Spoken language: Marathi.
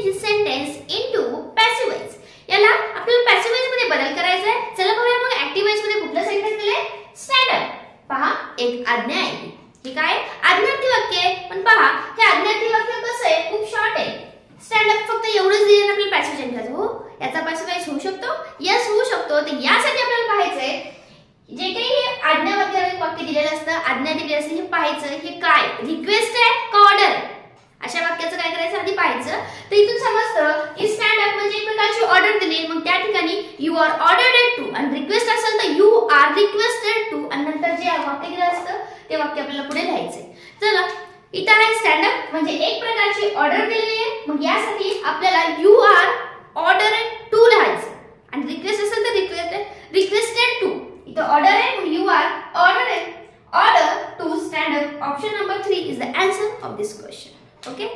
his sentence into passive voice. याला आपल्याला passive voice मध्ये बदल करायचा आहे. चला बघूया मग active voice मध्ये कुठलं सेंटेन्स दिले? Stand up. पहा, एक आज्ञा आहे. हे काय? आज्ञार्थी वाक्य आहे. पण पहा, हे आज्ञार्थी वाक्य कसं आहे? खूप शॉर्ट आहे. स्टँड अप फक्त एवढंच दिलं आपल्याला passive सेंटेन्स. हो, याचा passive voice होऊ शकतो? यस, होऊ शकतो. तर यासाठी आपल्याला पाहायचं आहे जे काही हे आज्ञा वाक्य दिलेलं असतं, आज्ञा दिलेली असते, हे पाहायचं हे काय रिक्वेस्ट आहे का ऑर्डर. अशा वाक्याचं काय करायचं आधी पाहायचं. तर इथून समजतं की स्टँड अप म्हणजे एक प्रकारची ऑर्डर दिली, मग त्या ठिकाणी यू आर ऑर्डर्ड टू आणि रिक्वेस्ट असेल तर यू आर रिक्वेस्टेड टू आणि नंतर जे वाक्य दिलं असतं ते वाक्य आपल्याला पुढे लिहायचंय. चला, इथं आहे स्टँड अप म्हणजे एक प्रकारची ऑर्डर दिलेली आहे, मग यासाठी आपल्याला यू आर ऑर्डर्ड टू लिहायचं आणि रिक्वेस्ट असेल तर रिक्वेस्टेड टू. इथं ऑर्डर आहे मग you are order to stand up. Option number 3 is the answer of this question. Okay.